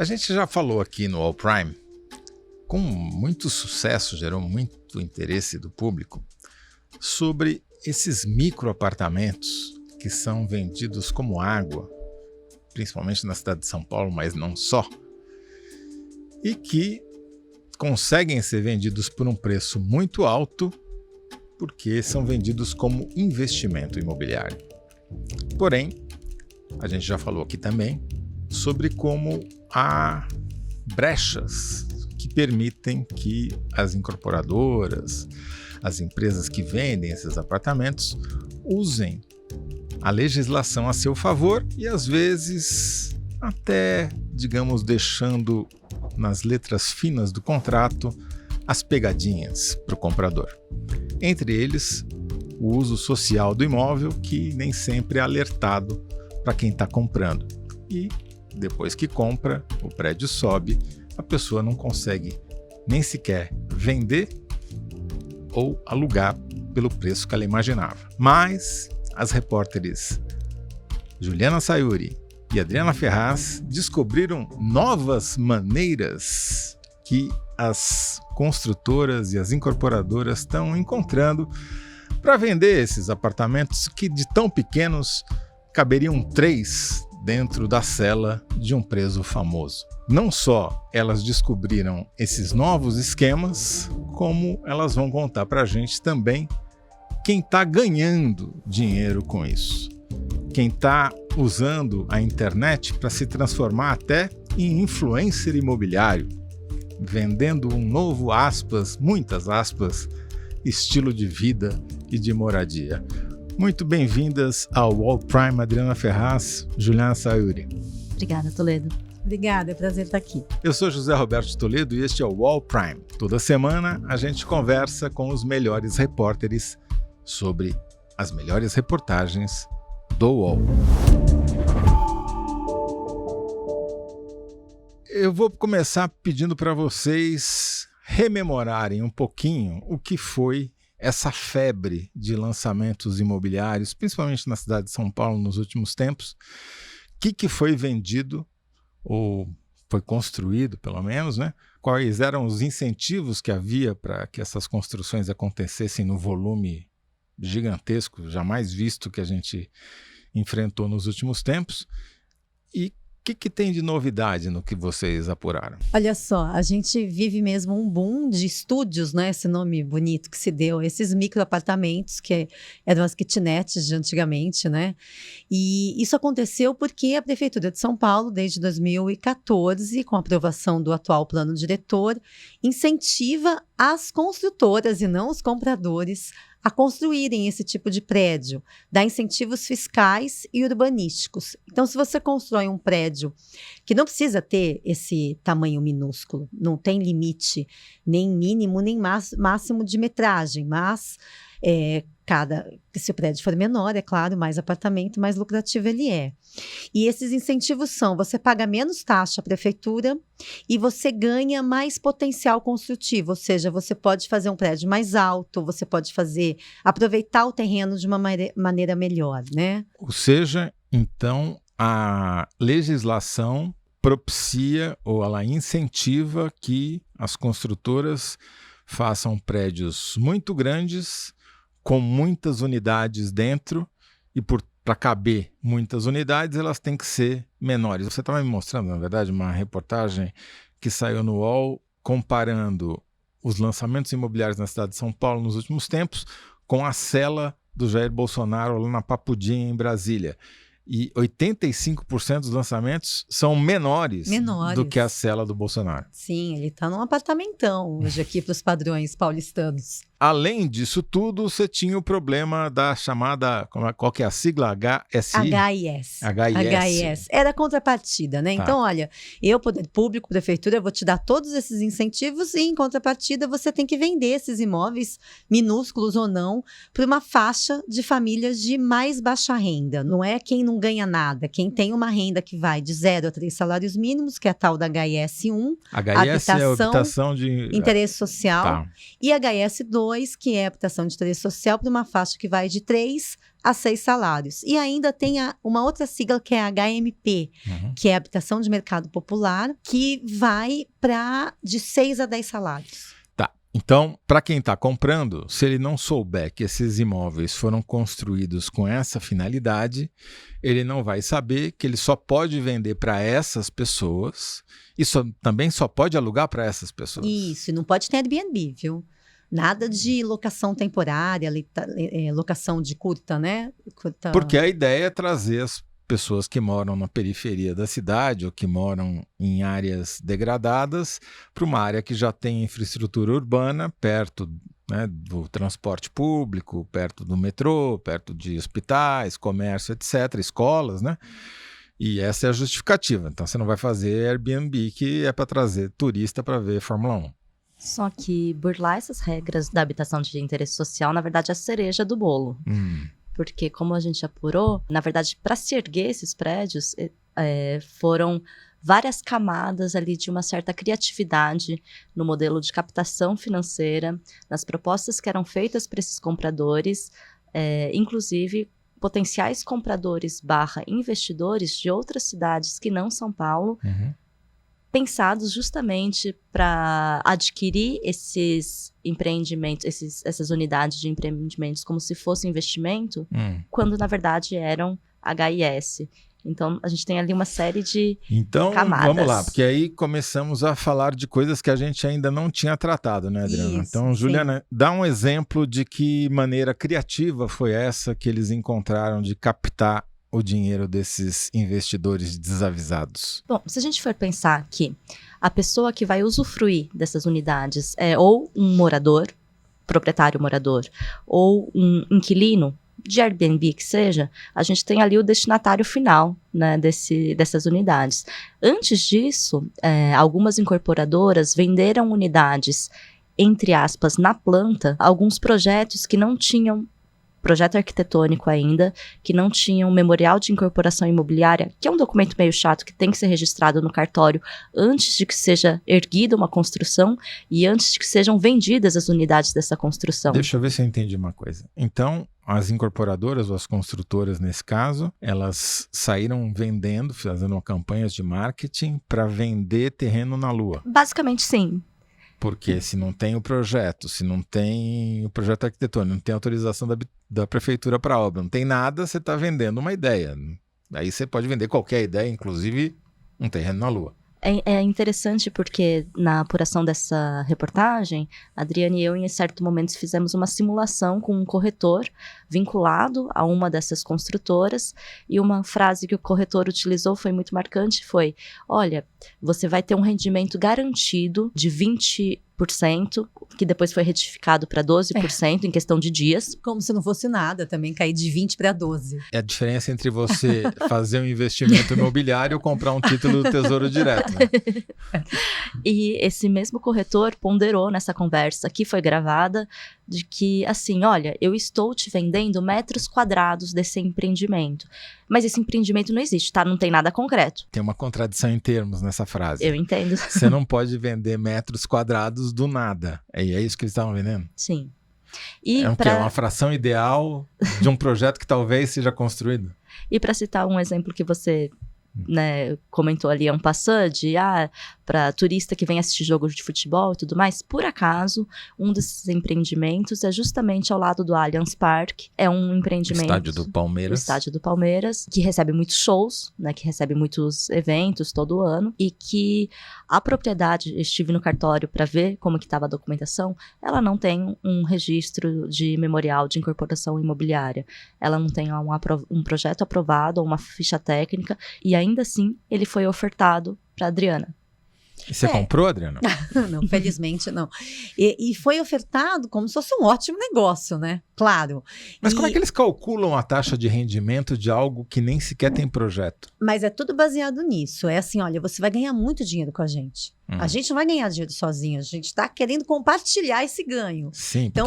A gente já falou aqui no All Prime, com muito sucesso, gerou muito interesse do público, sobre esses microapartamentos que são vendidos como água, principalmente na cidade de São Paulo, mas não só, e que conseguem ser vendidos por um preço muito alto porque são vendidos como investimento imobiliário. Porém, a gente já falou aqui também sobre como há brechas que permitem que as incorporadoras, as empresas que vendem esses apartamentos, usem a legislação a seu favor e, às vezes, até, digamos, deixando nas letras finas do contrato as pegadinhas para o comprador. Entre eles, o uso social do imóvel, que nem sempre é alertado para quem está comprando. E, depois que compra, o prédio sobe, a pessoa não consegue nem sequer vender ou alugar pelo preço que ela imaginava. Mas as repórteres Juliana Sayuri e Adriana Ferraz descobriram novas maneiras que as construtoras e as incorporadoras estão encontrando para vender esses apartamentos que de tão pequenos caberiam 3 dentro da cela de um preso famoso. Não só elas descobriram esses novos esquemas, como elas vão contar para a gente também quem está ganhando dinheiro com isso. Quem está usando a internet para se transformar até em influencer imobiliário, vendendo um novo, aspas, muitas aspas, estilo de vida e de moradia. Muito bem-vindas ao All Prime, Adriana Ferraz, Juliana Sayuri. Obrigada, Toledo. Obrigada, é um prazer estar aqui. Eu sou José Roberto Toledo e este é o All Prime. Toda semana a gente conversa com os melhores repórteres sobre as melhores reportagens do UOL. Eu vou começar pedindo para vocês rememorarem um pouquinho o que foi essa febre de lançamentos imobiliários, principalmente na cidade de São Paulo nos últimos tempos. O que foi vendido ou foi construído, pelo menos, né? Quais eram os incentivos que havia para que essas construções acontecessem no volume gigantesco, jamais visto, que a gente enfrentou nos últimos tempos, e o que tem de novidade no que vocês apuraram? Olha só, a gente vive mesmo um boom de estúdios, né? Esse nome bonito que se deu, esses microapartamentos que eram as kitnets de antigamente, né? E isso aconteceu porque a Prefeitura de São Paulo, desde 2014, com a aprovação do atual plano diretor, incentiva as construtoras e não os compradores a construírem esse tipo de prédio, dá incentivos fiscais e urbanísticos. Então, se você constrói um prédio que não precisa ter esse tamanho minúsculo, não tem limite nem mínimo nem máximo de metragem, mas se o prédio for menor, é claro, mais apartamento, mais lucrativo ele é. E esses incentivos são: você paga menos taxa à prefeitura e você ganha mais potencial construtivo, ou seja, você pode fazer um prédio mais alto, você pode aproveitar o terreno de uma maneira melhor, né? Ou seja, então, a legislação propicia ou ela incentiva que as construtoras façam prédios muito grandes, com muitas unidades dentro, e para caber muitas unidades, elas têm que ser menores. Você estava me mostrando, na verdade, uma reportagem que saiu no UOL comparando os lançamentos imobiliários na cidade de São Paulo nos últimos tempos com a cela do Jair Bolsonaro lá na Papudinha, em Brasília. E 85% dos lançamentos são menores do que a cela do Bolsonaro. Sim, ele está num apartamentão hoje aqui para os padrões paulistanos. Além disso tudo, você tinha o problema da chamada, qual que é a sigla? HSI? HIS. Era a contrapartida, né? Tá. Então, olha, eu, poder público, prefeitura, eu vou te dar todos esses incentivos e, em contrapartida, você tem que vender esses imóveis, minúsculos ou não, para uma faixa de famílias de mais baixa renda. Não é quem não ganha nada, quem tem uma renda que vai de 0 a 3 salários mínimos, que é a tal da HIS 1. HIS é a habitação de interesse social. Tá. E HIS 2 2, que é a habitação de interesse social, para uma faixa que vai de 3 a 6 salários. E ainda tem uma outra sigla que é a HMP, que é a habitação de mercado popular, que vai para de 6 a 10 salários. Tá. Então, para quem está comprando, se ele não souber que esses imóveis foram construídos com essa finalidade, ele não vai saber que ele só pode vender para essas pessoas e também só pode alugar para essas pessoas. Isso, e não pode ter Airbnb, viu? Nada de locação temporária, locação de curta, né? Porque a ideia é trazer as pessoas que moram na periferia da cidade ou que moram em áreas degradadas para uma área que já tem infraestrutura urbana, perto, né, do transporte público, perto do metrô, perto de hospitais, comércio, etc., escolas, né? E essa é a justificativa. Então você não vai fazer Airbnb, que é para trazer turista para ver Fórmula 1. Só que burlar essas regras da habitação de interesse social, na verdade, é a cereja do bolo. Porque, como a gente apurou, na verdade, para se erguer esses prédios, foram várias camadas ali de uma certa criatividade no modelo de captação financeira, nas propostas que eram feitas para esses compradores, inclusive potenciais compradores / investidores de outras cidades que não São Paulo, pensados justamente para adquirir esses empreendimentos, essas unidades de empreendimentos como se fosse investimento, quando na verdade eram HIS. Então a gente tem ali uma série de camadas. Vamos lá, porque aí começamos a falar de coisas que a gente ainda não tinha tratado, né, Adriana? Isso, então, Juliana, dá um exemplo de que maneira criativa foi essa que eles encontraram de captar o dinheiro desses investidores desavisados? Bom, se a gente for pensar que a pessoa que vai usufruir dessas unidades é ou um morador, proprietário morador, ou um inquilino de Airbnb que seja, a gente tem ali o destinatário final, né, dessas unidades. Antes disso, algumas incorporadoras venderam unidades, entre aspas, na planta, alguns projetos que não tinham projeto arquitetônico ainda, que não tinha um memorial de incorporação imobiliária, que é um documento meio chato que tem que ser registrado no cartório antes de que seja erguida uma construção e antes de que sejam vendidas as unidades dessa construção. Deixa eu ver se eu entendi uma coisa. Então, as incorporadoras ou as construtoras, nesse caso, elas saíram vendendo, fazendo campanhas de marketing para vender terreno na Lua. Basicamente, sim. Porque se não tem o projeto, se não tem o projeto arquitetônico, não tem autorização da prefeitura para a obra, não tem nada, você está vendendo uma ideia. Aí você pode vender qualquer ideia, inclusive um terreno na Lua. É interessante porque na apuração dessa reportagem, a Adriana e eu, em certo momento, fizemos uma simulação com um corretor vinculado a uma dessas construtoras e uma frase que o corretor utilizou foi muito marcante, foi: olha, você vai ter um rendimento garantido de 20%, que depois foi retificado para 12% em questão de dias. Como se não fosse nada, também cair de 20 para 12. É a diferença entre você fazer um investimento imobiliário ou comprar um título do Tesouro Direto, né? E esse mesmo corretor ponderou nessa conversa que foi gravada de que, assim, olha, eu estou te vendendo metros quadrados desse empreendimento, mas esse empreendimento não existe, tá? Não tem nada concreto. Tem uma contradição em termos nessa frase. Eu entendo. Você não pode vender metros quadrados do nada. É isso que eles estavam vendendo? Sim. É uma fração ideal de um projeto que talvez seja construído? E para citar um exemplo que você, né, comentou ali, en passant, de para turista que vem assistir jogo de futebol e tudo mais, por acaso, um desses empreendimentos é justamente ao lado do Allianz Parque. É um empreendimento... Estádio do Palmeiras. Estádio do Palmeiras, que recebe muitos shows, né, que recebe muitos eventos todo ano, e que a propriedade, estive no cartório para ver como que estava a documentação, ela não tem um registro de memorial de incorporação imobiliária. Ela não tem um projeto aprovado ou uma ficha técnica, e ainda assim ele foi ofertado para Adriana. E você comprou, Adriana? Não, felizmente não. E foi ofertado como se fosse um ótimo negócio, né? Claro. Mas como é que eles calculam a taxa de rendimento de algo que nem sequer tem projeto? Mas é tudo baseado nisso. É assim, olha, você vai ganhar muito dinheiro com a gente. A gente não vai ganhar dinheiro sozinho, a gente está querendo compartilhar esse ganho. Sim, Então,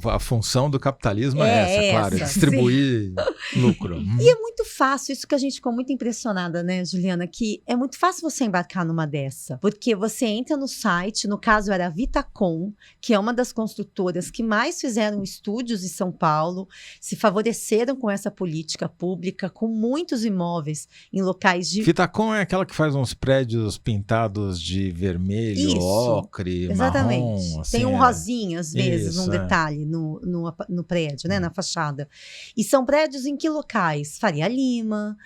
porque a função do capitalismo é essa, claro, distribuir lucro. E é muito fácil, isso que a gente ficou muito impressionada, né, Juliana, que é muito fácil você embarcar numa dessa, porque você entra no site, no caso era a Vitacom, que é uma das construtoras que mais fizeram estúdios em São Paulo, se favoreceram com essa política pública, com muitos imóveis em locais de... Vitacom é aquela que faz uns prédios pintados de vermelho, Isso, ocre, exatamente. marrom. Assim, tem um rosinha, às vezes, num detalhe no prédio, né, na fachada. E são prédios em que locais? Faria Lima,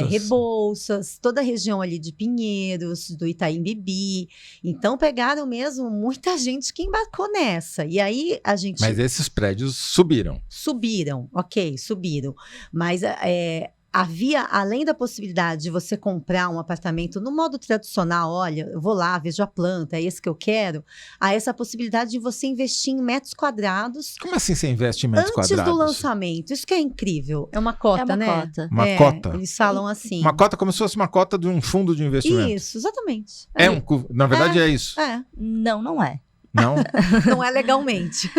Rebouças, toda a região ali de Pinheiros, do Itaim Bibi. Então, pegaram mesmo muita gente que embarcou nessa. E aí, a gente... Mas esses prédios subiram. Subiram. Mas havia, além da possibilidade de você comprar um apartamento no modo tradicional, olha, eu vou lá, vejo a planta, é esse que eu quero, há essa possibilidade de você investir em metros quadrados. Como assim você investe em metros antes quadrados? Do lançamento. Isso que é incrível. É uma cota, né? Cota. Uma cota. Eles falam assim. Uma cota como se fosse uma cota de um fundo de investimento. Isso, exatamente. Na verdade é isso. Não é. Não? Não é legalmente.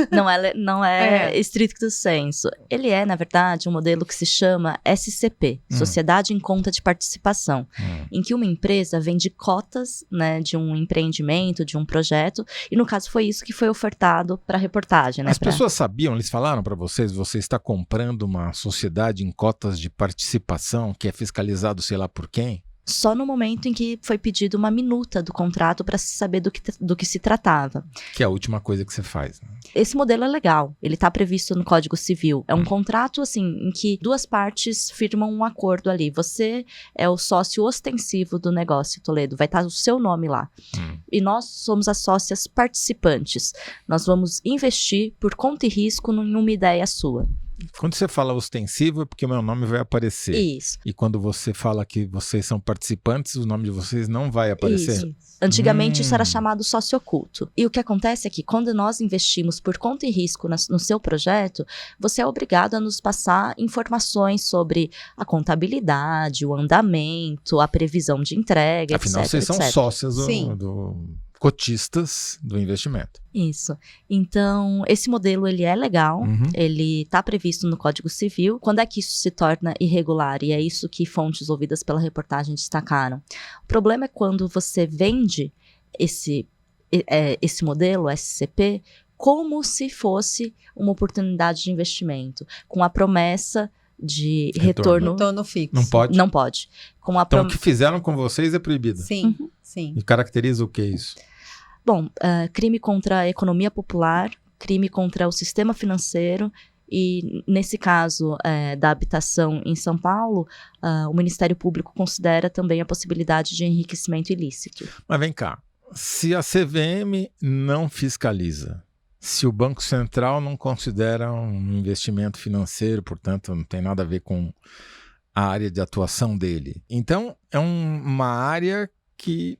Não é estricto sensu. Ele é, na verdade, um modelo que se chama SCP, Sociedade em Conta de Participação, em que uma empresa vende cotas, né, de um empreendimento, de um projeto, e no caso foi isso que foi ofertado para a reportagem. Né, As pessoas sabiam, eles falaram para vocês, você está comprando uma sociedade em cotas de participação que é fiscalizado sei lá por quem? Só no momento em que foi pedido uma minuta do contrato para se saber do que se tratava. Que é a última coisa que você faz. Né? Esse modelo é legal, ele está previsto no Código Civil. É um contrato, assim, em que duas partes firmam um acordo ali. Você é o sócio ostensivo do negócio, Toledo, vai estar o seu nome lá. E nós somos as sócias participantes. Nós vamos investir por conta e risco em uma ideia sua. Quando você fala ostensivo é porque o meu nome vai aparecer. Isso. E quando você fala que vocês são participantes, o nome de vocês não vai aparecer? Isso. Antigamente isso era chamado sócio oculto. E o que acontece é que quando nós investimos por conta e risco no seu projeto, você é obrigado a nos passar informações sobre a contabilidade, o andamento, a previsão de entrega, Afinal, etc. vocês são sócias Sim. cotistas do investimento. Isso. Então, esse modelo, ele é legal, ele está previsto no Código Civil. Quando é que isso se torna irregular? E é isso que fontes ouvidas pela reportagem destacaram. O problema é quando você vende esse modelo, SCP, como se fosse uma oportunidade de investimento, com a promessa de retorno fixo. Não pode? Não pode. Então, o que fizeram com vocês é proibido? Sim, sim. E caracteriza o que é isso? Bom, crime contra a economia popular, crime contra o sistema financeiro e, nesse caso da habitação em São Paulo, o Ministério Público considera também a possibilidade de enriquecimento ilícito. Mas vem cá, se a CVM não fiscaliza, se o Banco Central não considera um investimento financeiro, portanto não tem nada a ver com a área de atuação dele, então é uma área que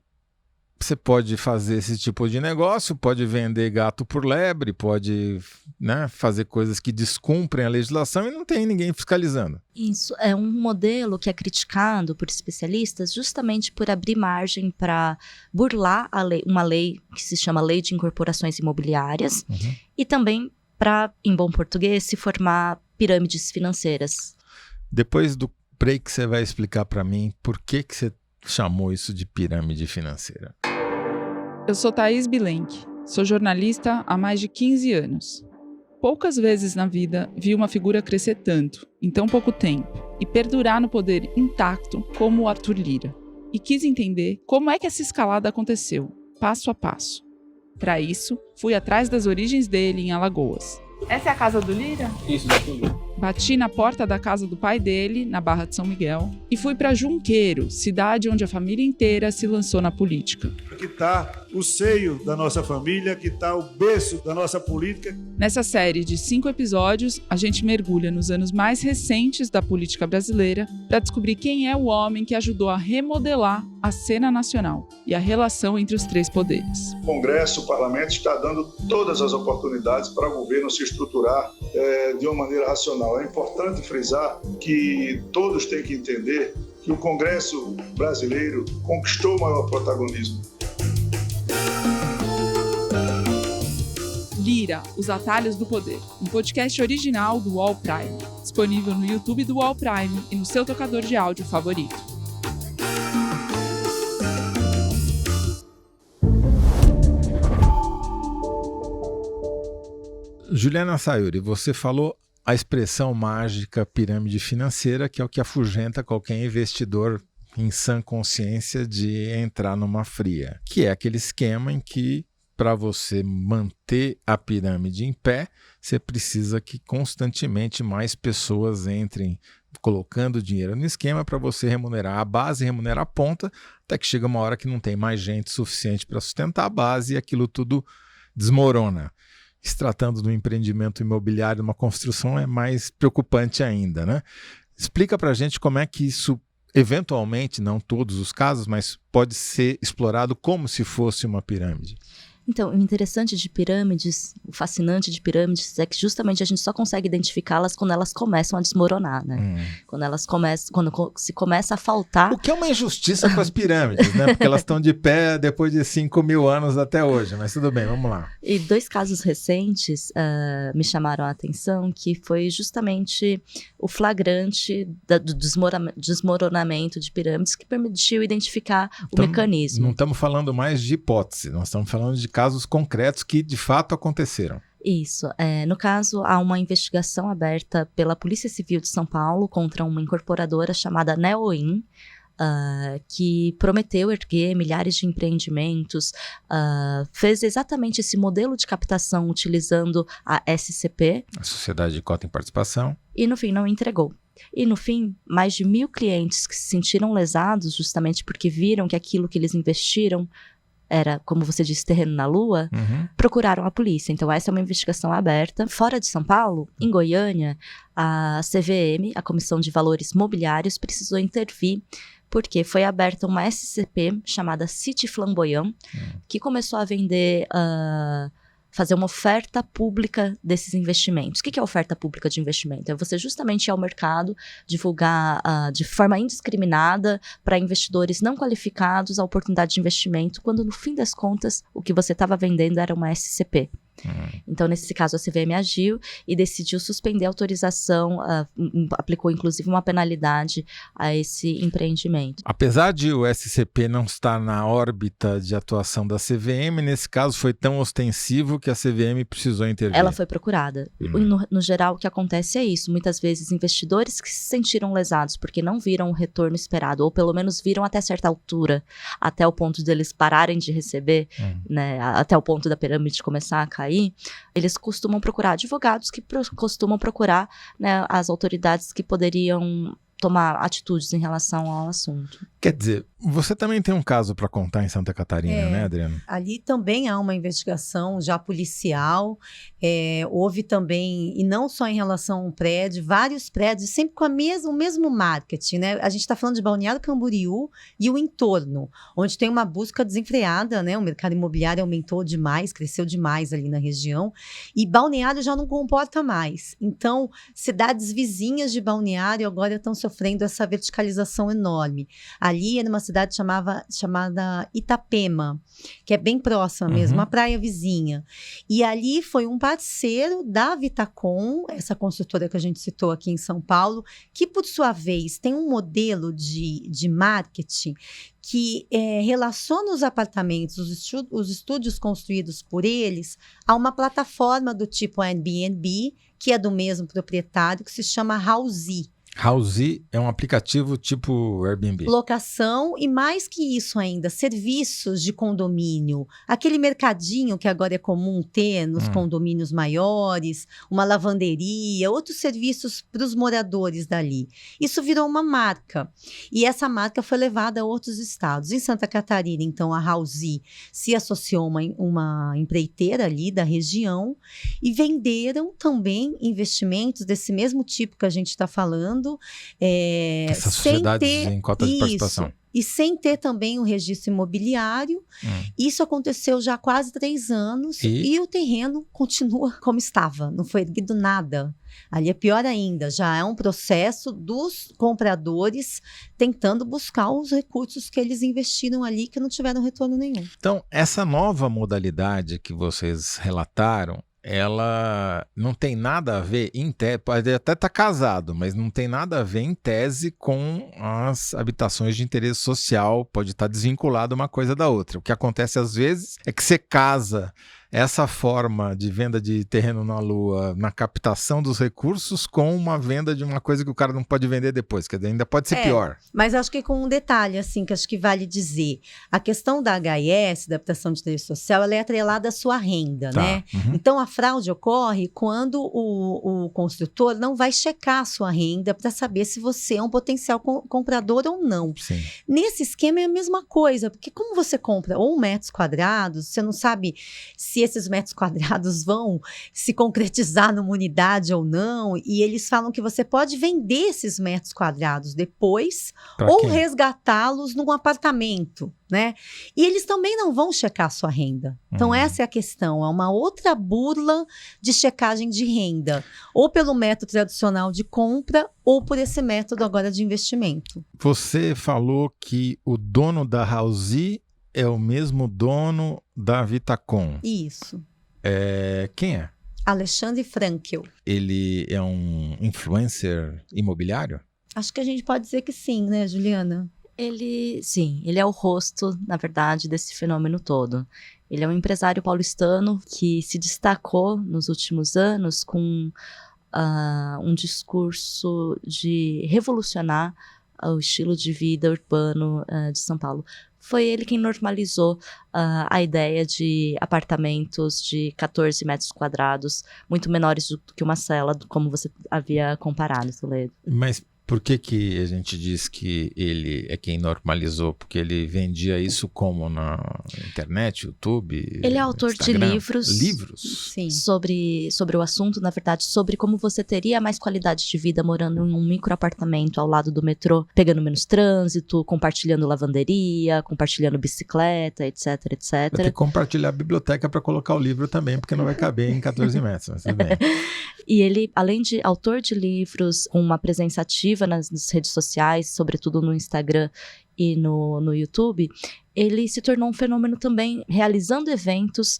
você pode fazer esse tipo de negócio, pode vender gato por lebre, pode, né, fazer coisas que descumprem a legislação e não tem ninguém fiscalizando. Isso é um modelo que é criticado por especialistas justamente por abrir margem para burlar uma lei que se chama Lei de Incorporações Imobiliárias e também para, em bom português, se formar pirâmides financeiras. Depois do break você vai explicar para mim por que você chamou isso de pirâmide financeira. Eu sou Thaís Bilenque, sou jornalista há mais de 15 anos. Poucas vezes na vida vi uma figura crescer tanto, em tão pouco tempo, e perdurar no poder intacto como o Arthur Lira. E quis entender como é que essa escalada aconteceu, passo a passo. Para isso, fui atrás das origens dele em Alagoas. Essa é a casa do Lira? Isso, daqui. Bati na porta da casa do pai dele, na Barra de São Miguel, e fui para Junqueiro, cidade onde a família inteira se lançou na política. Aqui está o seio da nossa família, aqui está o berço da nossa política. Nessa série de 5 episódios, a gente mergulha nos anos mais recentes da política brasileira para descobrir quem é o homem que ajudou a remodelar a cena nacional e a relação entre os 3 poderes. O Congresso, o Parlamento está dando todas as oportunidades para o governo se estruturar de uma maneira racional. É importante frisar que todos têm que entender que o Congresso brasileiro conquistou o maior protagonismo. Lira, Os Atalhos do Poder, um podcast original do UOL Prime, disponível no YouTube do UOL Prime e no seu tocador de áudio favorito. Juliana Sayuri, você falou a expressão mágica pirâmide financeira, que é o que afugenta qualquer investidor em sã consciência de entrar numa fria, que é aquele esquema em que, para você manter a pirâmide em pé, você precisa que constantemente mais pessoas entrem colocando dinheiro no esquema para você remunerar a base, remunerar a ponta, até que chega uma hora que não tem mais gente suficiente para sustentar a base e aquilo tudo desmorona. Se tratando de um empreendimento imobiliário, uma construção, é mais preocupante ainda, né? Explica para a gente como é que isso, eventualmente, não todos os casos, mas pode ser explorado como se fosse uma pirâmide. Então, o interessante de pirâmides, o fascinante de pirâmides é que justamente a gente só consegue identificá-las quando elas começam a desmoronar, né? Quando se começa a faltar... O que é uma injustiça com as pirâmides, né? Porque elas estão de pé depois de 5.000 anos até hoje, mas tudo bem, vamos lá. E 2 casos recentes me chamaram a atenção, que foi justamente o flagrante do desmoronamento de pirâmides que permitiu identificar o mecanismo. Não estamos falando mais de hipótese, nós estamos falando de casos concretos que de fato aconteceram. Isso. No caso, há uma investigação aberta pela Polícia Civil de São Paulo contra uma incorporadora chamada Neoin, que prometeu erguer milhares de empreendimentos, fez exatamente esse modelo de captação utilizando a SCP. A Sociedade de Cota em Participação. E no fim não entregou. E no fim, mais de 1.000 clientes que se sentiram lesados justamente porque viram que aquilo que eles investiram era, como você disse, terreno na lua, procuraram a polícia. Então essa é uma investigação aberta. Fora de São Paulo, em Goiânia, a CVM, a Comissão de Valores Mobiliários, precisou intervir porque foi aberta uma SCP chamada City Flamboyant, que começou a vender... fazer uma oferta pública desses investimentos. O que é oferta pública de investimento? É você justamente ir ao mercado, divulgar de forma indiscriminada para investidores não qualificados a oportunidade de investimento, quando no fim das contas o que você estava vendendo era uma SCP. Então, nesse caso, a CVM agiu e decidiu suspender a autorização, aplicou inclusive uma penalidade a esse empreendimento. Apesar de o SCP não estar na órbita de atuação da CVM, nesse caso foi tão ostensivo que a CVM precisou intervir. Ela foi procurada. No geral, o que acontece é isso. Muitas vezes, investidores que se sentiram lesados porque não viram o retorno esperado, ou pelo menos viram até certa altura, até o ponto deles pararem de receber, né, até o ponto da pirâmide começar a cair, eles costumam procurar advogados que costumam procurar, né, as autoridades que poderiam tomar atitudes em relação ao assunto. Quer dizer, você também tem um caso para contar em Santa Catarina, né, Adriana? Ali também há uma investigação já policial, houve também, e não só em relação a um prédio, vários prédios, sempre com o mesmo marketing, né? A gente está falando de Balneário Camboriú e o entorno, onde tem uma busca desenfreada, né? O mercado imobiliário aumentou demais, cresceu demais ali na região, e Balneário já não comporta mais. Então, cidades vizinhas de Balneário agora estão sofrendo essa verticalização enorme. Ali era uma cidade chamada Itapema, que é bem próxima mesmo, uma praia vizinha. E ali foi um parceiro da Vitacom, essa construtora que a gente citou aqui em São Paulo, que por sua vez tem um modelo de marketing que relaciona os apartamentos, os estúdios construídos por eles, a uma plataforma do tipo Airbnb, que é do mesmo proprietário, que se chama Housee. Housee é um aplicativo tipo Airbnb. Locação e, mais que isso ainda, serviços de condomínio. Aquele mercadinho que agora é comum ter nos condomínios maiores, uma lavanderia, outros serviços para os moradores dali. Isso virou uma marca. E essa marca foi levada a outros estados. Em Santa Catarina, então, a Housee se associou a uma empreiteira ali da região e venderam também investimentos desse mesmo tipo que a gente está falando. Essas sociedades em cota de participação. E sem ter também o registro imobiliário. Isso aconteceu já há quase 3 anos e o terreno continua como estava, não foi erguido nada. Ali é pior ainda, já é um processo dos compradores tentando buscar os recursos que eles investiram ali que não tiveram retorno nenhum. Então, essa nova modalidade que vocês relataram, ela não tem nada a ver, em tese, pode até estar casado, mas não tem nada a ver em tese com as habitações de interesse social, pode estar desvinculado uma coisa da outra. O que acontece às vezes é que você casa essa forma de venda de terreno na Lua, na captação dos recursos, com uma venda de uma coisa que o cara não pode vender depois, que ainda pode ser pior. Mas acho que com um detalhe, assim, que acho que vale dizer. A questão da HIS, da habitação de interesse social, ela é atrelada à sua renda, né? Uhum. Então, a fraude ocorre quando o construtor não vai checar a sua renda para saber se você é um potencial comprador ou não. Sim. Nesse esquema é a mesma coisa, porque como você compra ou metros quadrados, você não sabe se esses metros quadrados vão se concretizar numa unidade ou não, e eles falam que você pode vender esses metros quadrados depois ou resgatá-los num apartamento, né? E eles também não vão checar a sua renda. Então essa é a questão, é uma outra burla de checagem de renda, ou pelo método tradicional de compra ou por esse método agora de investimento. Você falou que o dono da Housee é o mesmo dono da Vitacom. Isso. Quem é? Alexandre Frankel. Ele é um influencer imobiliário? Acho que a gente pode dizer que sim, né, Juliana? Ele é o rosto, na verdade, desse fenômeno todo. Ele é um empresário paulistano que se destacou nos últimos anos com um discurso de revolucionar o estilo de vida urbano de São Paulo. Foi ele quem normalizou a ideia de apartamentos de 14 metros quadrados, muito menores do que uma cela, como você havia comparado, Toledo. Mas por que a gente diz que ele é quem normalizou? Porque ele vendia isso como na internet, YouTube, ele é autor Instagram? De livros. Livros? Sim. Sobre o assunto, na verdade, sobre como você teria mais qualidade de vida morando em um microapartamento ao lado do metrô, pegando menos trânsito, compartilhando lavanderia, compartilhando bicicleta, etc, etc. Vai ter que compartilhar a biblioteca para colocar o livro também, porque não vai caber em 14 metros, mas tudo bem. E ele, além de autor de livros, com uma presença ativa nas redes sociais, sobretudo no Instagram e no YouTube, ele se tornou um fenômeno também realizando eventos,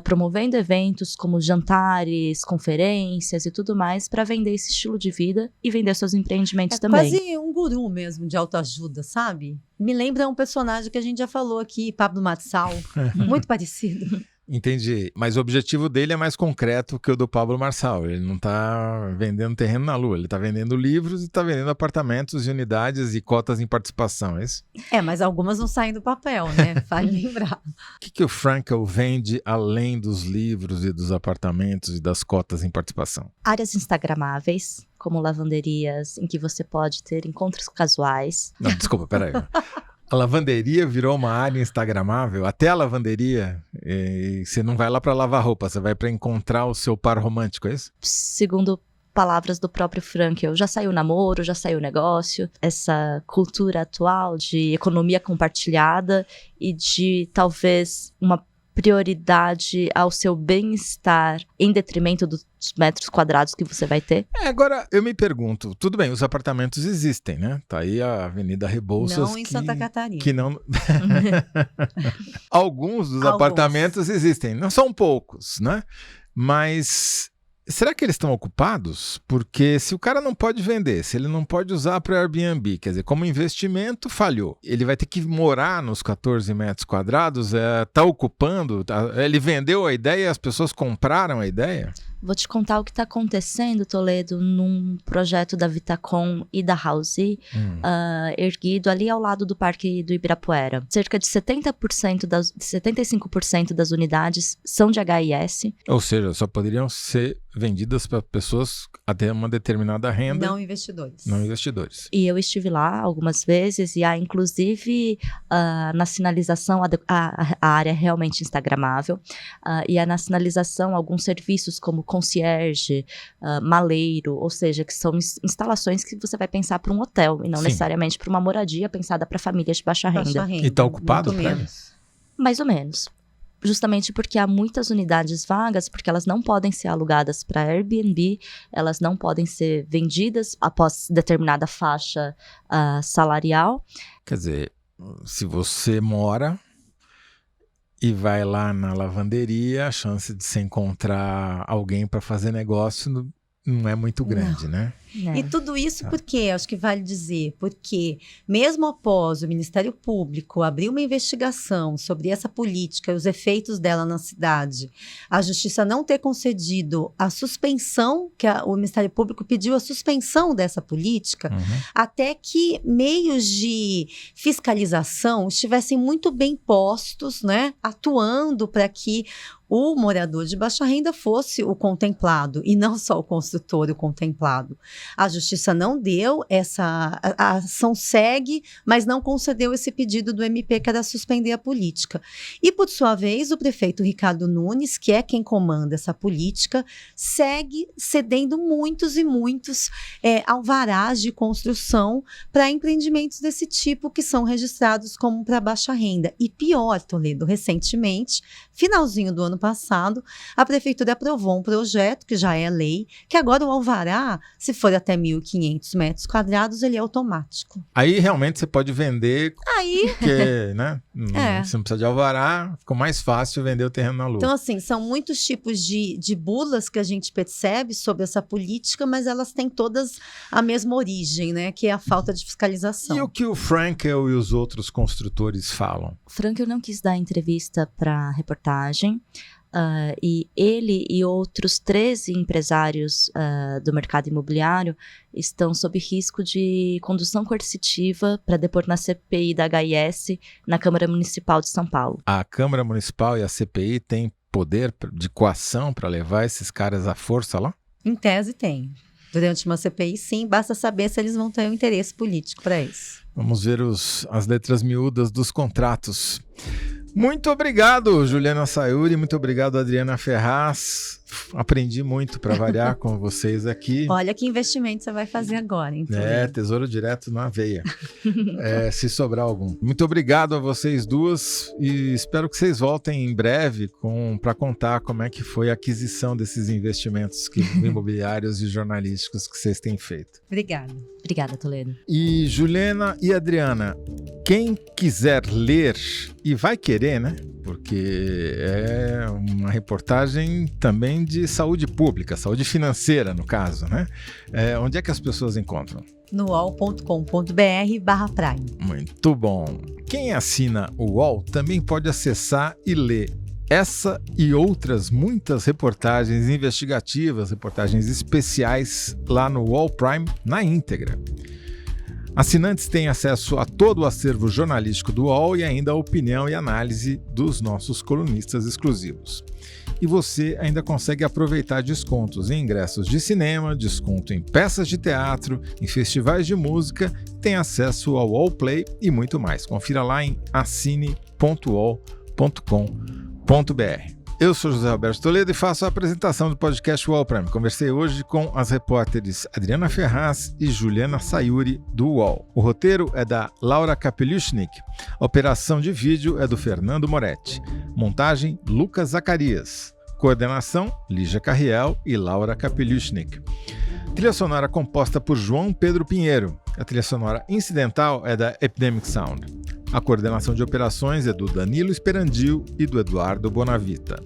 promovendo eventos como jantares, conferências e tudo mais para vender esse estilo de vida e vender seus empreendimentos também. Quase um guru mesmo de autoajuda, sabe? Me lembra um personagem que a gente já falou aqui, Pablo Marçal, muito parecido. Entendi, mas o objetivo dele é mais concreto que o do Pablo Marçal. Ele não está vendendo terreno na Lua, ele está vendendo livros e está vendendo apartamentos, unidades e cotas em participação, é isso? Mas algumas não saem do papel, né? Vale lembrar. O que o Frankel vende além dos livros e dos apartamentos e das cotas em participação? Áreas instagramáveis, como lavanderias, em que você pode ter encontros casuais. Não, desculpa, peraí. A lavanderia virou uma área instagramável, até a lavanderia, e você não vai lá para lavar roupa, você vai para encontrar o seu par romântico, é isso? Segundo palavras do próprio Frankel, já saiu o namoro, já saiu o negócio, essa cultura atual de economia compartilhada e de talvez uma prioridade ao seu bem-estar em detrimento dos metros quadrados que você vai ter. Agora, eu me pergunto, tudo bem, os apartamentos existem, né? Tá aí a Avenida Rebouças. Não em Santa Catarina. Que não... Alguns dos apartamentos existem, não são poucos, né? Mas será que eles estão ocupados? Porque se o cara não pode vender, se ele não pode usar para Airbnb, quer dizer, como investimento, falhou. Ele vai ter que morar nos 14 metros quadrados, tá ocupando, ele vendeu a ideia e as pessoas compraram a ideia? Vou te contar o que está acontecendo, Toledo, num projeto da Vitacom e da Housee, erguido ali ao lado do Parque do Ibirapuera. Cerca de 75% das unidades são de HIS. Ou seja, só poderiam ser vendidas para pessoas até uma determinada renda. Não investidores. Não investidores. E eu estive lá algumas vezes e há inclusive na sinalização, a área é realmente instagramável, e há na sinalização alguns serviços como concierge, maleiro, ou seja, que são instalações que você vai pensar para um hotel e não necessariamente para uma moradia pensada para famílias de baixa renda. E está ocupado? Muito menos. Mais ou menos. Justamente porque há muitas unidades vagas, porque elas não podem ser alugadas para Airbnb, elas não podem ser vendidas após determinada faixa salarial. Quer dizer, se você mora e vai lá na lavanderia, a chance de você encontrar alguém para fazer negócio não é muito grande, né? É. E tudo isso porque, acho que vale dizer, porque mesmo após o Ministério Público abrir uma investigação sobre essa política e os efeitos dela na cidade, a Justiça não ter concedido a suspensão, o Ministério Público pediu a suspensão dessa política, até que meios de fiscalização estivessem muito bem postos, né, atuando para que o morador de baixa renda fosse o contemplado, e não só o construtor o contemplado. A Justiça não deu a ação segue, mas não concedeu esse pedido do MP, que era suspender a política. E, por sua vez, o prefeito Ricardo Nunes, que é quem comanda essa política, segue cedendo muitos e muitos alvarás de construção para empreendimentos desse tipo que são registrados como para baixa renda. E pior, Toledo, recentemente, finalzinho do ano passado, a prefeitura aprovou um projeto, que já é lei, que agora o alvará, se for até 1.500 metros quadrados, ele é automático. Aí realmente você pode vender, Aí, porque né, você não precisa de alvará, ficou mais fácil vender o terreno na lua. então assim, são muitos tipos de bulas que a gente percebe sobre essa política, mas elas têm todas a mesma origem, né, que é a falta de fiscalização. E o que o Frankel e os outros construtores falam? Frankel não quis dar entrevista para a reportagem. E ele e outros 13 empresários do mercado imobiliário estão sob risco de condução coercitiva para depor na CPI da HIS na Câmara Municipal de São Paulo. A Câmara Municipal e a CPI têm poder de coação para levar esses caras à força lá? Em tese tem. Durante uma CPI, sim, basta saber se eles vão ter um interesse político para isso. Vamos ver as letras miúdas dos contratos. Muito obrigado, Juliana Sayuri, muito obrigado, Adriana Ferraz. Aprendi muito para variar com vocês aqui. Olha que investimento você vai fazer agora, então. Tesouro direto na veia, se sobrar algum. Muito obrigado a vocês duas e espero que vocês voltem em breve para contar como é que foi a aquisição desses investimentos imobiliários e jornalísticos que vocês têm feito. Obrigada. Obrigada, Toledo. E Juliana e Adriana, quem quiser ler, e vai querer, né? Porque é uma reportagem também de saúde pública, saúde financeira, no caso, né? Onde é que as pessoas encontram? No uol.com.br/prime. Muito bom. Quem assina o UOL também pode acessar e ler essa e outras muitas reportagens investigativas, reportagens especiais lá no UOL Prime na íntegra. Assinantes têm acesso a todo o acervo jornalístico do UOL e ainda a opinião e análise dos nossos colunistas exclusivos. E você ainda consegue aproveitar descontos em ingressos de cinema, desconto em peças de teatro, em festivais de música, tem acesso ao UOL Play e muito mais. Confira lá em assine.uol.com.br. Eu sou José Roberto Toledo e faço a apresentação do podcast UOL Prime. Conversei hoje com as repórteres Adriana Ferraz e Juliana Sayuri, do UOL. O roteiro é da Laura Kapelushnik. A operação de vídeo é do Fernando Moretti. Montagem, Lucas Zacarias. Coordenação, Lígia Carriel e Laura Kapelushnik. Trilha sonora composta por João Pedro Pinheiro. A trilha sonora incidental é da Epidemic Sound. A coordenação de operações é do Danilo Esperandil e do Eduardo Bonavita.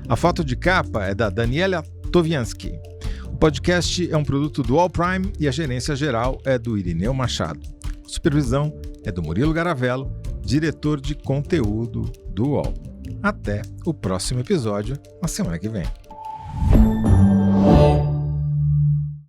A foto de capa é da Daniela Toviansky. O podcast é um produto do UOL Prime e a gerência geral é do Irineu Machado. A supervisão é do Murilo Garavello, diretor de conteúdo do UOL. Até o próximo episódio, na semana que vem.